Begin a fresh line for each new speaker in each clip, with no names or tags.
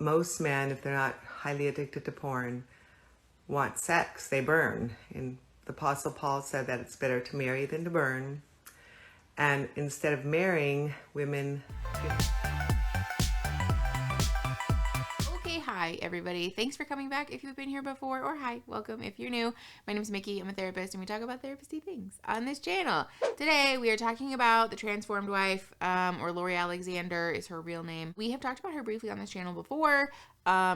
most men, if they're not highly addicted to porn, want sex. They burn. And the Apostle Paul said that it's better to marry than to burn. And instead of marrying, women...
Hi everybody, thanks for coming back if you've been here before, or hi, welcome if you're new. My name is Mickey, I'm a therapist, and we talk about therapist-y things on this channel. Today we are talking about the transformed wife, or Lori Alexander is her real name. We have talked about her briefly on this channel before,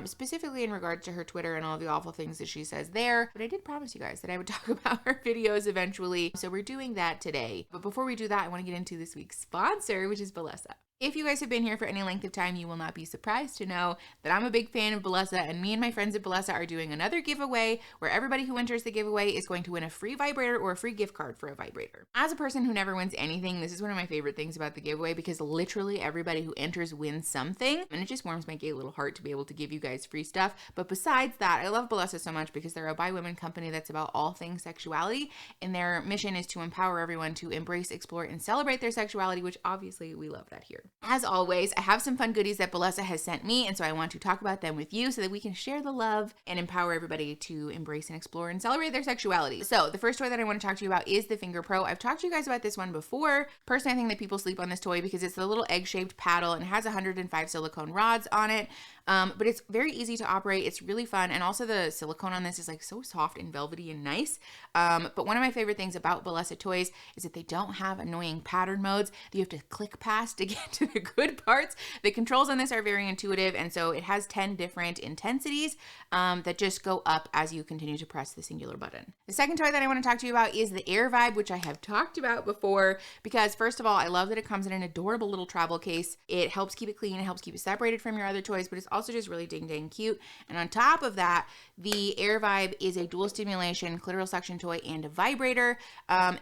specifically in regards to her Twitter and all the awful things that she says there, but I did promise you guys that I would talk about her videos eventually, so we're doing that today. But before we do that, I want to get into this week's sponsor, which is Bellesa. If you guys have been here for any length of time, you will not be surprised to know that I'm a big fan of Bellesa, and me and my friends at Bellesa are doing another giveaway where everybody who enters the giveaway is going to win a free vibrator or a free gift card for a vibrator. As a person who never wins anything, this is one of my favorite things about the giveaway because literally everybody who enters wins something, and it just warms my gay little heart to be able to give you guys free stuff. But besides that, I love Bellesa so much because they're a bi-women company that's about all things sexuality, and their mission is to empower everyone to embrace, explore, and celebrate their sexuality, which obviously we love that here. As always, I have some fun goodies that Bellesa has sent me, and so I want to talk about them with you so that we can share the love and empower everybody to embrace and explore and celebrate their sexuality. So the first toy that I want to talk to you about is the Finger Pro. I've talked to you guys about this one before. Personally, I think that people sleep on this toy because it's the little egg-shaped paddle and it has 105 silicone rods on it. But it's very easy to operate. It's really fun. And also the silicone on this is like so soft and velvety and nice. But one of my favorite things about Bellesa toys is that they don't have annoying pattern modes that you have to click past to get to the good parts. The controls on this are very intuitive. And so it has 10 different intensities that just go up as you continue to press the singular button. The second toy that I want to talk to you about is the Air Vibe, which I have talked about before because first of all, I love that it comes in an adorable little travel case. It helps keep it clean. It helps keep it separated from your other toys, but it's also just really dang cute. And on top of that, the Air Vibe is a dual stimulation clitoral suction toy and a vibrator.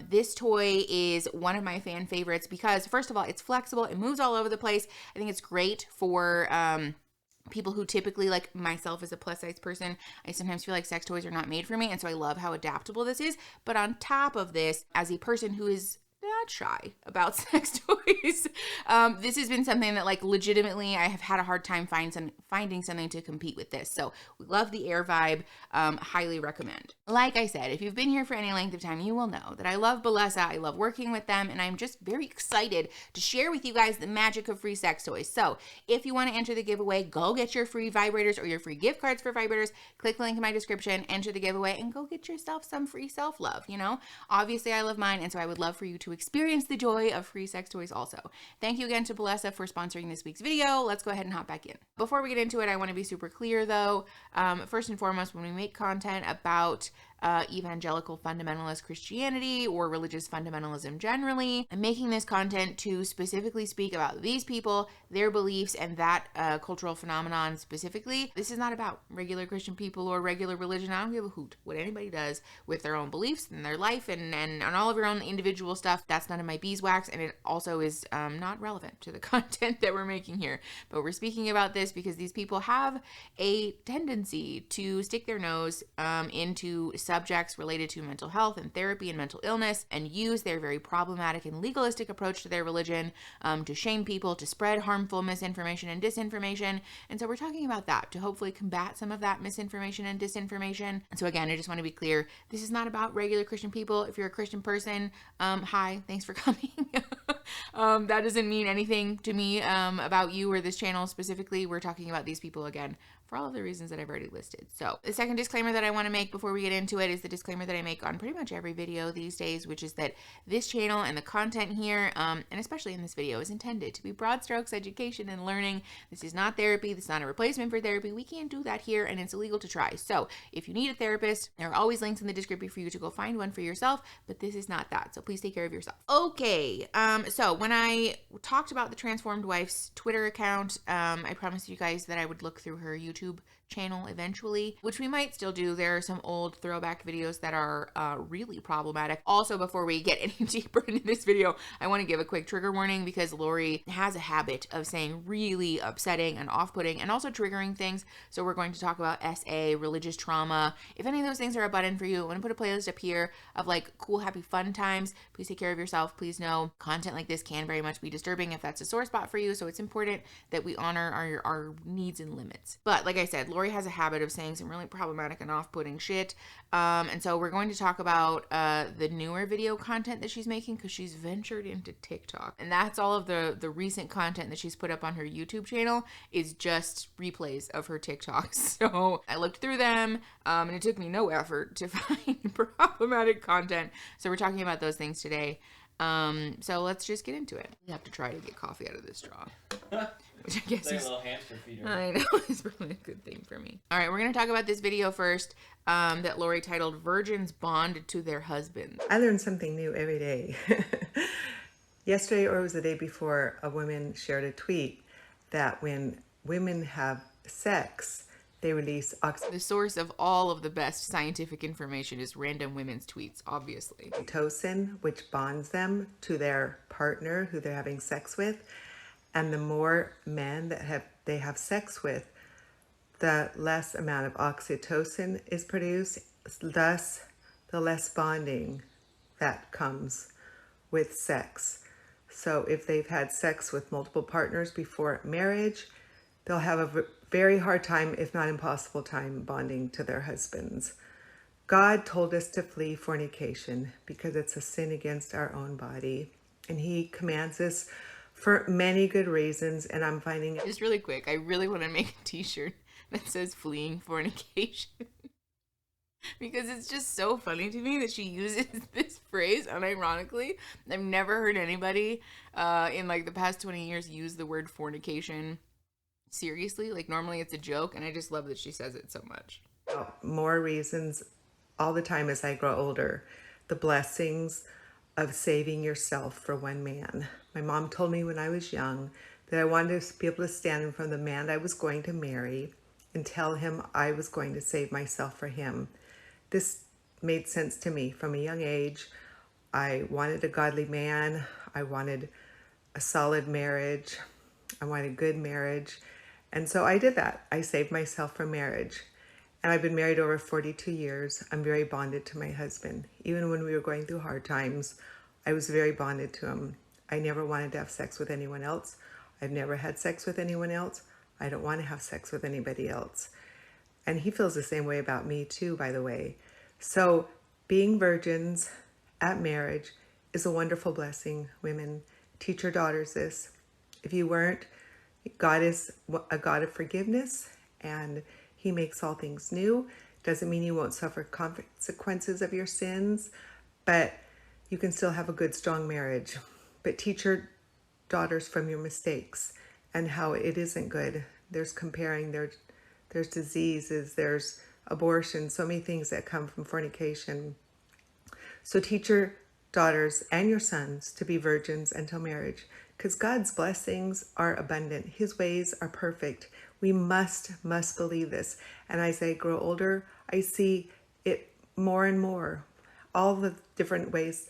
This toy is one of my fan favorites because first of all, it's flexible. It moves all over the place. I think it's great for people who typically, like myself as a plus size person, I sometimes feel like sex toys are not made for me. And so I love how adaptable this is. But on top of this, as a person who is not shy about sex toys, this has been something that like legitimately I have had a hard time finding something to compete with this. So we love the Air Vibe, highly recommend. Like I said, if you've been here for any length of time, you will know that I love Bellesa, I love working with them, and I'm just very excited to share with you guys the magic of free sex toys. So if you want to enter the giveaway, go get your free vibrators or your free gift cards for vibrators, click the link in my description, enter the giveaway, and go get yourself some free self-love, you know? Obviously I love mine, and so I would love for you to experience the joy of free sex toys also. Thank you again to Bellesa for sponsoring this week's video. Let's go ahead and hop back in. Before we get into it, I want to be super clear though. First and foremost, when we make content about evangelical fundamentalist Christianity or religious fundamentalism generally, I'm making this content to specifically speak about these people, their beliefs, and that cultural phenomenon specifically. This is not about regular Christian people or regular religion. I don't give a hoot what anybody does with their own beliefs and their life and all of your own individual stuff. That's none of my beeswax, and it also is not relevant to the content that we're making here. But we're speaking about this because these people have a tendency to stick their nose into subjects related to mental health and therapy and mental illness and use their very problematic and legalistic approach to their religion to shame people, to spread harmful misinformation and disinformation. And so we're talking about that to hopefully combat some of that misinformation and disinformation. And so again, I just want to be clear, this is not about regular Christian people. If you're a Christian person, hi, thanks for coming. That doesn't mean anything to me about you or this channel specifically. We're talking about these people again for all of the reasons that I've already listed. So the second disclaimer that I want to make before we get into it is the disclaimer that I make on pretty much every video these days, which is that this channel and the content here, and especially in this video, is intended to be broad strokes education and learning. This is not therapy. This is not a replacement for therapy. We can't do that here, and it's illegal to try. So if you need a therapist, there are always links in the description for you to go find one for yourself, but this is not that. So please take care of yourself. Okay, so when I talked about the Transformed Wife's Twitter account, I promised you guys that I would look through her YouTube channel eventually, which we might still do. There are some old throwback back videos that are really problematic. Also, before we get any deeper into this video, I want to give a quick trigger warning because Lori has a habit of saying really upsetting and off-putting and also triggering things. So we're going to talk about SA, religious trauma. If any of those things are a button for you, I'm going to put a playlist up here of like cool, happy, fun times. Please take care of yourself. Please know content like this can very much be disturbing if that's a sore spot for you. So it's important that we honor our needs and limits. But like I said, Lori has a habit of saying some really problematic and off-putting shit. And so we're going to talk about the newer video content that she's making because she's ventured into TikTok. And that's all of the recent content that she's put up on her YouTube channel is just replays of her TikToks. So I looked through them and it took me no effort to find problematic content. So we're talking about those things today. So let's just get into it. We have to try to get coffee out of this straw. Which I guess
like
is
a little hamster feeder.
I know, it's probably a good thing for me. All right, we're going to talk about this video first that Lori titled Virgins Bond to Their Husbands.
I learn something new every day. Yesterday, or it was the day before, a woman shared a tweet that when women have sex, they release
The source of all of the best scientific information is random women's tweets, obviously.
oxytocin, which bonds them to their partner who they're having sex with. And the more men that they have sex with, the less amount of oxytocin is produced, thus the less bonding that comes with sex. So if they've had sex with multiple partners before marriage, they'll have a very hard time, if not impossible time, bonding to their husbands. God told us to flee fornication because it's a sin against our own body. And he commands us for many good reasons, and I'm finding
Just really quick, I really want to make a t-shirt that says fleeing fornication. Because it's just so funny to me that she uses this phrase unironically. I've never heard anybody in like the past 20 years use the word fornication seriously. Like normally it's a joke, and I just love that she says it so much.
more reasons all the time as I grow older. The blessings of saving yourself for one man. My mom told me when I was young that I wanted to be able to stand in front of the man I was going to marry and tell him I was going to save myself for him. This made sense to me from a young age. I wanted a godly man. I wanted a solid marriage. I wanted a good marriage. And so I did that. I saved myself for marriage. And I've been married over 42 years. I'm very bonded to my husband. Even when we were going through hard times, I was very bonded to him. I never wanted to have sex with anyone else. I've never had sex with anyone else. I don't want to have sex with anybody else. And he feels the same way about me too, by the way. So being virgins at marriage is a wonderful blessing. Women, teach your daughters this. If you weren't, God is a God of forgiveness, and he makes all things new. Doesn't mean you won't suffer consequences of your sins, but you can still have a good, strong marriage. But teach your daughters from your mistakes and how it isn't good. There's comparing, there's diseases, there's abortion, so many things that come from fornication. So teach your daughters and your sons to be virgins until marriage, because God's blessings are abundant. His ways are perfect. We must believe this. And as I grow older, I see it more and more. All the different ways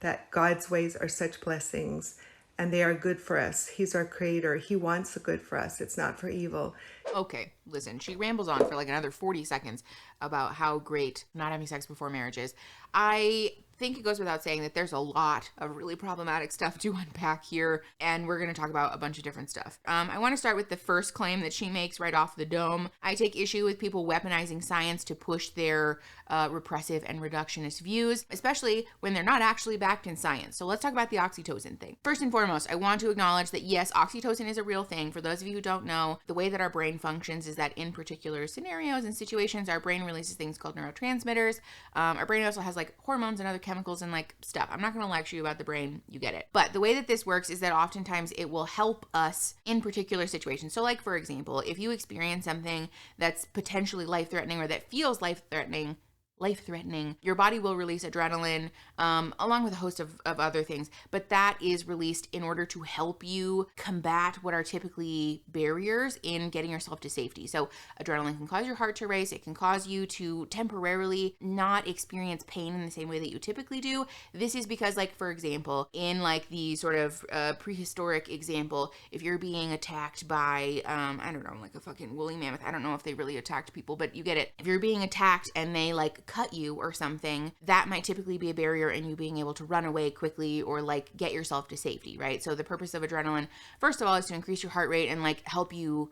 that God's ways are such blessings, and they are good for us. He's our creator. He wants the good for us. It's not for evil.
Okay, listen, she rambles on for like another 40 seconds about how great not having sex before marriage is. I think it goes without saying that there's a lot of really problematic stuff to unpack here, and we're going to talk about a bunch of different stuff. I want to start with the first claim that she makes right off the dome. I take issue with people weaponizing science to push their repressive and reductionist views, especially when they're not actually backed in science. So let's talk about the oxytocin thing. First and foremost, I want to acknowledge that yes, oxytocin is a real thing. For those of you who don't know, the way that our brain functions is that in particular scenarios and situations, our brain releases things called neurotransmitters. Our brain also has like hormones and other chemicals and like stuff. I'm not going to lecture you about the brain. You get it. But the way that this works is that oftentimes it will help us in particular situations. So like, for example, if you experience something that's potentially life-threatening or that feels life-threatening, life-threatening, your body will release adrenaline, along with a host of other things. But that is released in order to help you combat what are typically barriers in getting yourself to safety. So adrenaline can cause your heart to race. It can cause you to temporarily not experience pain in the same way that you typically do. This is because, like, for example, in like the sort of prehistoric example, if you're being attacked by, I don't know, like a fucking woolly mammoth, I don't know if they really attacked people, but you get it. If you're being attacked and they like cut you or something, that might typically be a barrier in you being able to run away quickly or like get yourself to safety, right? So the purpose of adrenaline, first of all, is to increase your heart rate and like help you,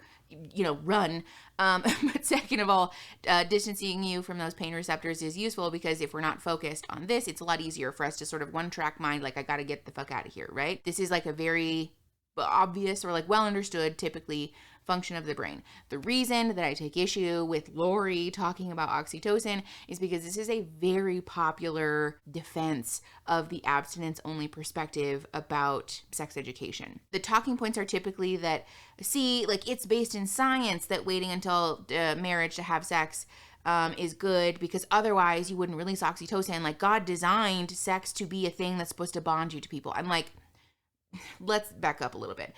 run. But second of all, distancing you from those pain receptors is useful because if we're not focused on this, it's a lot easier for us to sort of one-track mind, like, I got to get the fuck out of here, right? This is like a very obvious or like well understood, typically, function of the brain. The reason that I take issue with Lori talking about oxytocin is because this is a very popular defense of the abstinence-only perspective about sex education. The talking points are typically that, see, like, it's based in science that waiting until marriage to have sex is good because otherwise you wouldn't release oxytocin. Like, God designed sex to be a thing that's supposed to bond you to people. I'm like, let's back up a little bit.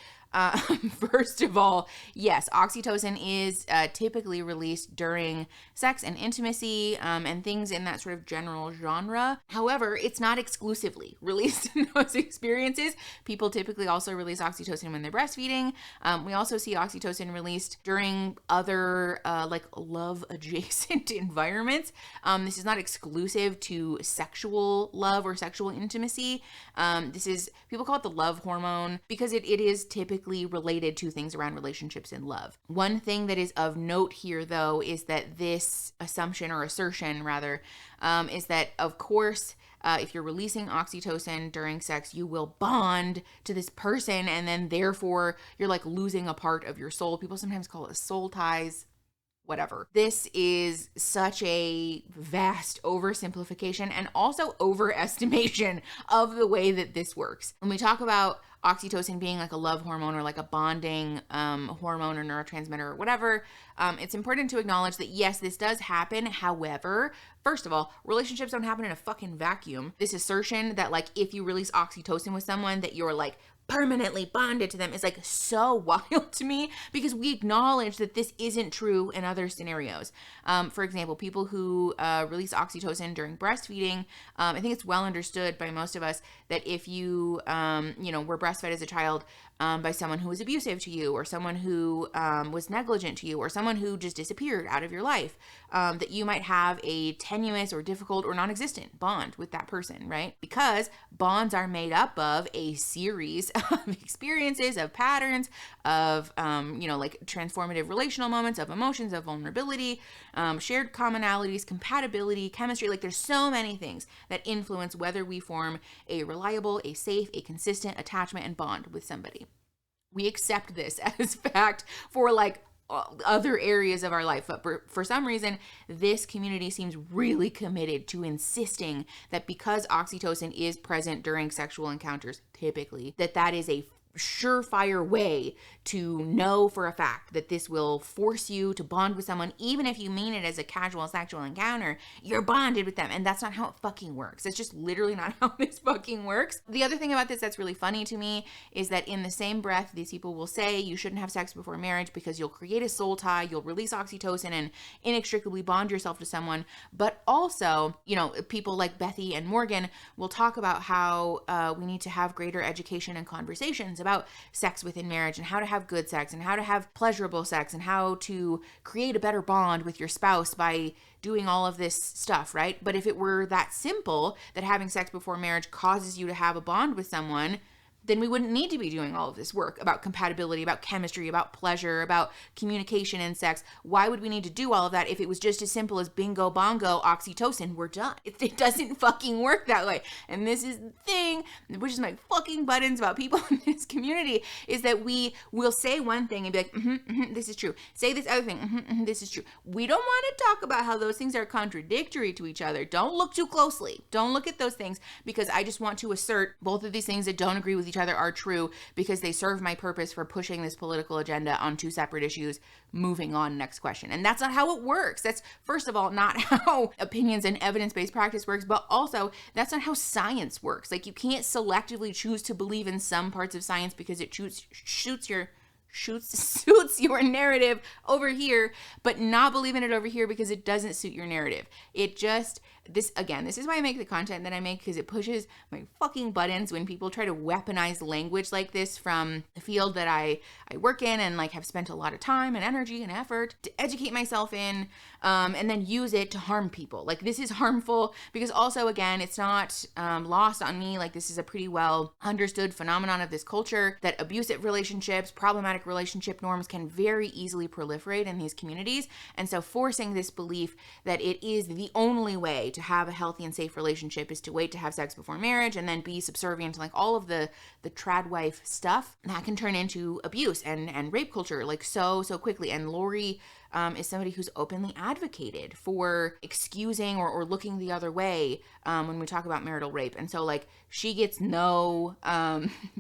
First of all, yes, oxytocin is typically released during sex and intimacy and things in that sort of general genre. However, it's not exclusively released in those experiences. People typically also release oxytocin when they're breastfeeding. We also see oxytocin released during other like love adjacent environments. This is not exclusive to sexual love or sexual intimacy. This is, people call it the love hormone because it is typically related to things around relationships and love. One thing that is of note here, though, is that this assumption or assertion, rather, is that, of course, if you're releasing oxytocin during sex, you will bond to this person, and then therefore you're like losing a part of your soul. People sometimes call it soul ties. Whatever. This is such a vast oversimplification and also overestimation of the way that this works. When we talk about oxytocin being like a love hormone or like a bonding hormone or neurotransmitter or whatever, it's important to acknowledge that yes, this does happen. However, first of all, relationships don't happen in a fucking vacuum. This assertion that like if you release oxytocin with someone that you're like permanently bonded to them is like so wild to me because we acknowledge that this isn't true in other scenarios. For example, people who release oxytocin during breastfeeding, I think it's well understood by most of us that if you, were breastfed as a child by someone who was abusive to you or someone who was negligent to you or someone who just disappeared out of your life, that you might have a tenuous or difficult or non-existent bond with that person, right? Because bonds are made up of a series of experiences, of patterns, of, like transformative relational moments, of emotions, of vulnerability, shared commonalities, compatibility, chemistry. Like there's so many things that influence whether we form a reliable, a safe, a consistent attachment and bond with somebody. We accept this as fact for like other areas of our life, but for some reason this community seems really committed to insisting that because oxytocin is present during sexual encounters typically, that is a surefire way to know for a fact that this will force you to bond with someone. Even if you mean it as a casual sexual encounter, you're bonded with them, and that's not how it fucking works. It's just literally not how this fucking works. The other thing about this that's really funny to me is that in the same breath, these people will say you shouldn't have sex before marriage because you'll create a soul tie, you'll release oxytocin and inextricably bond yourself to someone. But also, people like Bethy and Morgan will talk about how we need to have greater education and conversations about sex within marriage and how to have good sex and how to have pleasurable sex and how to create a better bond with your spouse by doing all of this stuff, right? But if it were that simple that having sex before marriage causes you to have a bond with someone, then we wouldn't need to be doing all of this work about compatibility, about chemistry, about pleasure, about communication and sex. Why would we need to do all of that if it was just as simple as bingo bongo, oxytocin, we're done? It doesn't fucking work that way. And this is the thing, which is my fucking buttons about people in this community, is that we will say one thing and be like, this is true. Say this other thing, this is true. We don't want to talk about how those things are contradictory to each other. Don't look too closely. Don't look at those things because I just want to assert both of these things that don't agree with each other are true because they serve my purpose for pushing this political agenda on two separate issues. Moving on, next question. And that's not how it works. That's, first of all, not how opinions and evidence-based practice works, but also that's not how science works. Like, you can't selectively choose to believe in some parts of science because it suits your narrative over here, but not believe in it over here because it doesn't suit your narrative. It just, this is why I make the content that I make, because it pushes my fucking buttons when people try to weaponize language like this from the field that I work in and like have spent a lot of time and energy and effort to educate myself in, and then use it to harm people. Like, this is harmful because also, again, it's not lost on me. Like, this is a pretty well understood phenomenon of this culture that abusive relationships, problematic relationship norms can very easily proliferate in these communities. And so forcing this belief that it is the only way to have a healthy and safe relationship is to wait to have sex before marriage and then be subservient to like all of the trad wife stuff, that can turn into abuse and rape culture like so quickly. And Lori is somebody who's openly advocated for excusing or looking the other way when we talk about marital rape. And so like she gets no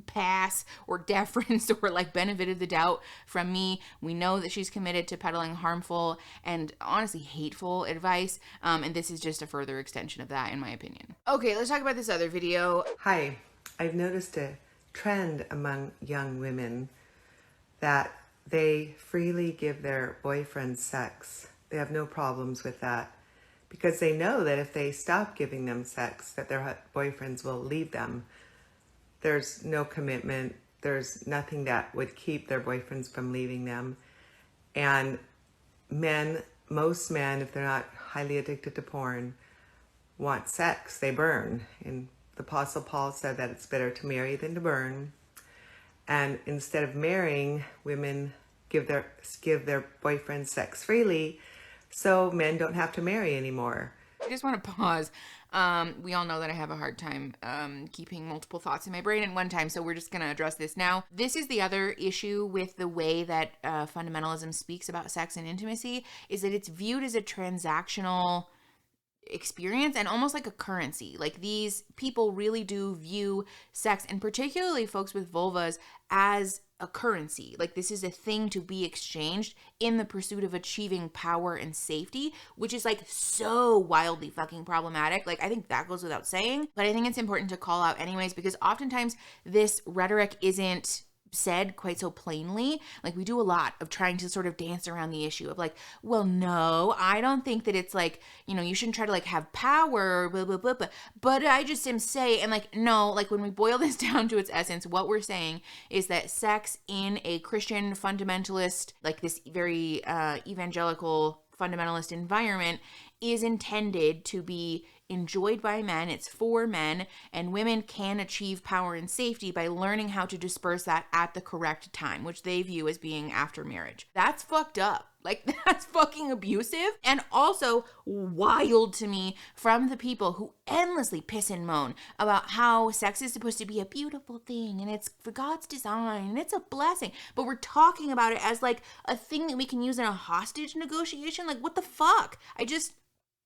pass or deference or like benefit of the doubt from me. We know that she's committed to peddling harmful and honestly hateful advice. And this is just a further extension of that, in my opinion. Okay, let's talk about this other video.
Hi, I've noticed a trend among young women that they freely give their boyfriends sex. They have no problems with that because they know that if they stop giving them sex, that their boyfriends will leave them. There's no commitment. There's nothing that would keep their boyfriends from leaving them. And most men, if they're not highly addicted to porn, want sex. They burn. And the Apostle Paul said that it's better to marry than to burn. And instead of marrying, women give their boyfriends sex freely, so men don't have to marry anymore.
I just want to pause. We all know that I have a hard time keeping multiple thoughts in my brain at one time, so we're just going to address this now. This is the other issue with the way that fundamentalism speaks about sex and intimacy, is that it's viewed as a transactional experience and almost like a currency. Like, these people really do view sex, and particularly folks with vulvas, as a currency. Like, this is a thing to be exchanged in the pursuit of achieving power and safety, which is like so wildly fucking problematic. Like, I think that goes without saying, but I think it's important to call out anyways, because oftentimes this rhetoric isn't said quite so plainly. Like, we do a lot of trying to sort of dance around the issue of like, well, no, I don't think that it's like, you know, you shouldn't try to like have power, blah, blah, blah, blah. But I just am saying, and like, no, like when we boil this down to its essence, what we're saying is that sex in a Christian fundamentalist, like this very evangelical fundamentalist environment, is intended to be enjoyed by men. It's for men, and women can achieve power and safety by learning how to disperse that at the correct time, which they view as being after marriage. That's fucked up. Like, that's fucking abusive and also wild to me from the people who endlessly piss and moan about how sex is supposed to be a beautiful thing and it's for God's design and it's a blessing. But we're talking about it as like a thing that we can use in a hostage negotiation. Like, what the fuck?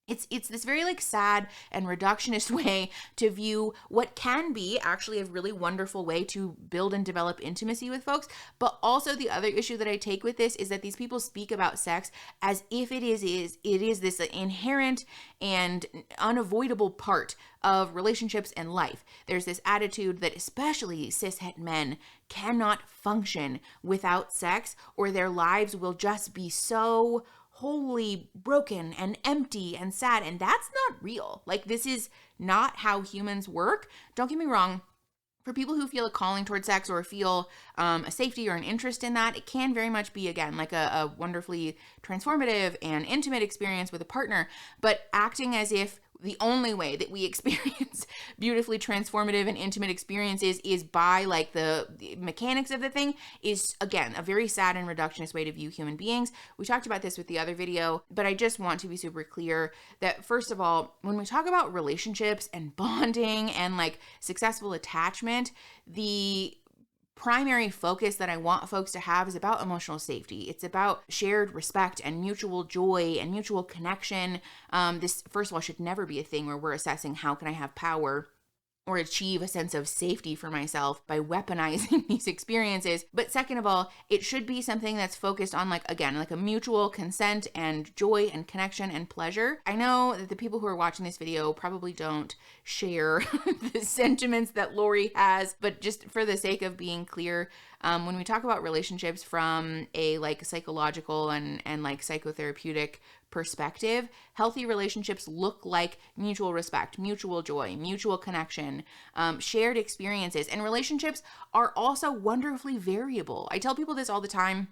It's this very like sad and reductionist way to view what can be actually a really wonderful way to build and develop intimacy with folks. But also the other issue that I take with this is that these people speak about sex as if it is this inherent and unavoidable part of relationships and life. There's this attitude that especially cishet men cannot function without sex, or their lives will just be so wholly broken and empty and sad, and that's not real. Like, this is not how humans work. Don't get me wrong. For people who feel a calling towards sex or feel a safety or an interest in that, it can very much be, again, like a wonderfully transformative and intimate experience with a partner. But acting as if the only way that we experience beautifully transformative and intimate experiences is by like the mechanics of the thing is, again, a very sad and reductionist way to view human beings. We talked about this with the other video, but I just want to be super clear that, first of all, when we talk about relationships and bonding and like successful attachment, the primary focus that I want folks to have is about emotional safety. It's about shared respect and mutual joy and mutual connection. This, first of all, should never be a thing where we're assessing how can I have power or achieve a sense of safety for myself by weaponizing these experiences. But second of all, it should be something that's focused on, like, again, like a mutual consent and joy and connection and pleasure. I know that the people who are watching this video probably don't share the sentiments that Lori has, but just for the sake of being clear, when we talk about relationships from a like psychological and like psychotherapeutic perspective, healthy relationships look like mutual respect, mutual joy, mutual connection, shared experiences, and relationships are also wonderfully variable. I tell people this all the time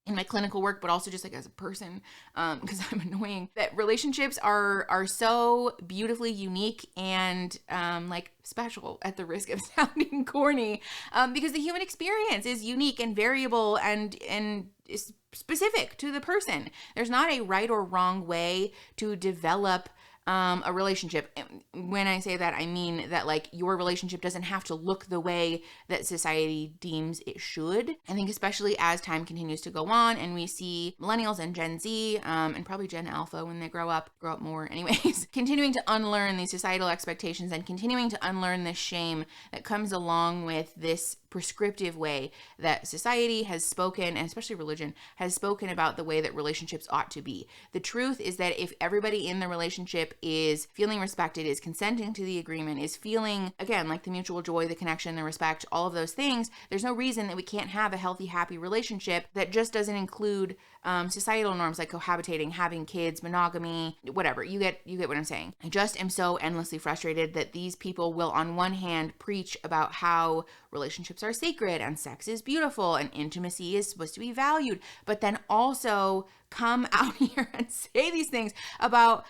in my clinical work, but also just like as a person, because I'm annoying, that relationships are so beautifully unique and like special, at the risk of sounding corny, because the human experience is unique and variable and is specific to the person. There's not a right or wrong way to develop a relationship. When I say that, I mean that like your relationship doesn't have to look the way that society deems it should. I think especially as time continues to go on and we see millennials and Gen Z, and probably Gen Alpha when they grow up more anyways, continuing to unlearn these societal expectations and continuing to unlearn this shame that comes along with this prescriptive way that society has spoken, and especially religion has spoken about the way that relationships ought to be. The truth is that if everybody in the relationship is feeling respected, is consenting to the agreement, is feeling, again, like the mutual joy, the connection, the respect, all of those things, there's no reason that we can't have a healthy, happy relationship that just doesn't include societal norms like cohabitating, having kids, monogamy, whatever. You get what I'm saying. I just am so endlessly frustrated that these people will, on one hand, preach about how relationships are sacred and sex is beautiful and intimacy is supposed to be valued, but then also come out here and say these things about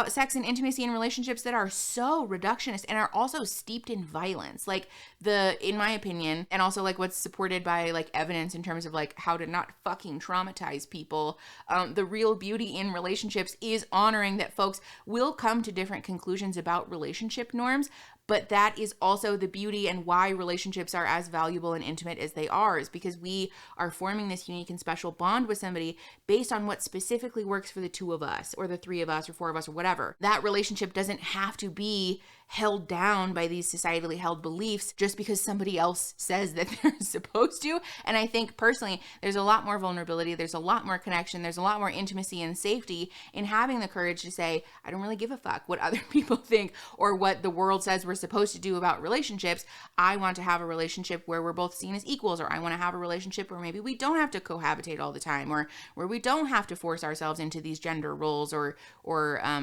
sex and intimacy and relationships that are so reductionist and are also steeped in violence. Like in my opinion, and also like what's supported by like evidence in terms of like how to not fucking traumatize people, the real beauty in relationships is honoring that folks will come to different conclusions about relationship norms, but that is also the beauty and why relationships are as valuable and intimate as they are, is because we are forming this unique and special bond with somebody based on what specifically works for the two of us or the three of us or four of us or whatever. That relationship doesn't have to be held down by these societally held beliefs just because somebody else says that they're supposed to. And I think personally, there's a lot more vulnerability, there's a lot more connection, there's a lot more intimacy and safety in having the courage to say, I don't really give a fuck what other people think or what the world says we're supposed to do about relationships. I want to have a relationship where we're both seen as equals, or I want to have a relationship where maybe we don't have to cohabitate all the time, or where we don't have to force ourselves into these gender roles or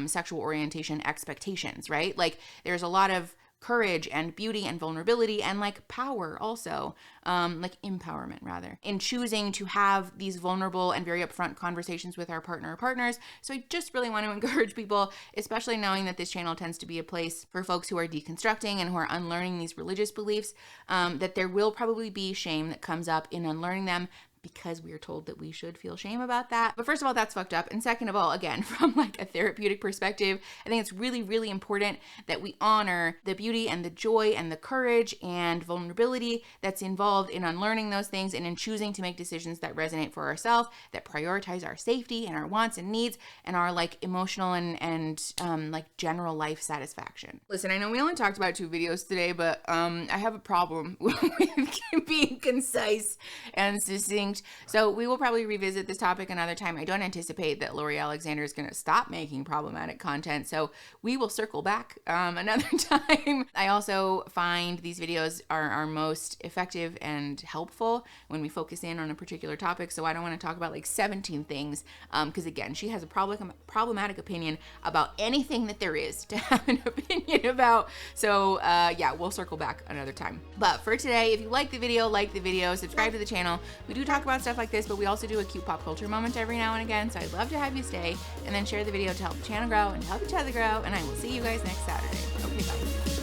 sexual orientation expectations, right? Like there's a lot of courage and beauty and vulnerability and like power also, like empowerment rather, in choosing to have these vulnerable and very upfront conversations with our partner or partners. So I just really want to encourage people, especially knowing that this channel tends to be a place for folks who are deconstructing and who are unlearning these religious beliefs, that there will probably be shame that comes up in unlearning them, because we are told that we should feel shame about that. But first of all, that's fucked up. And second of all, again, from like a therapeutic perspective, I think it's really, really important that we honor the beauty and the joy and the courage and vulnerability that's involved in unlearning those things and in choosing to make decisions that resonate for ourselves, that prioritize our safety and our wants and needs and our like emotional and like general life satisfaction. Listen, I know we only talked about 2 videos today, but I have a problem with being concise and succinct. So we will probably revisit this topic another time. I don't anticipate that Lori Alexander is going to stop making problematic content, so we will circle back another time. I also find these videos are most effective and helpful when we focus in on a particular topic, so I don't want to talk about like 17 things, because again, she has a problematic opinion about anything that there is to have an opinion about. So yeah, we'll circle back another time. But for today, if you like the video, subscribe to the channel. We do talk about stuff like this, but we also do a cute pop culture moment every now and again, so I'd love to have you stay and then share the video to help the channel grow and help each other grow, and I will see you guys next Saturday. Okay, bye.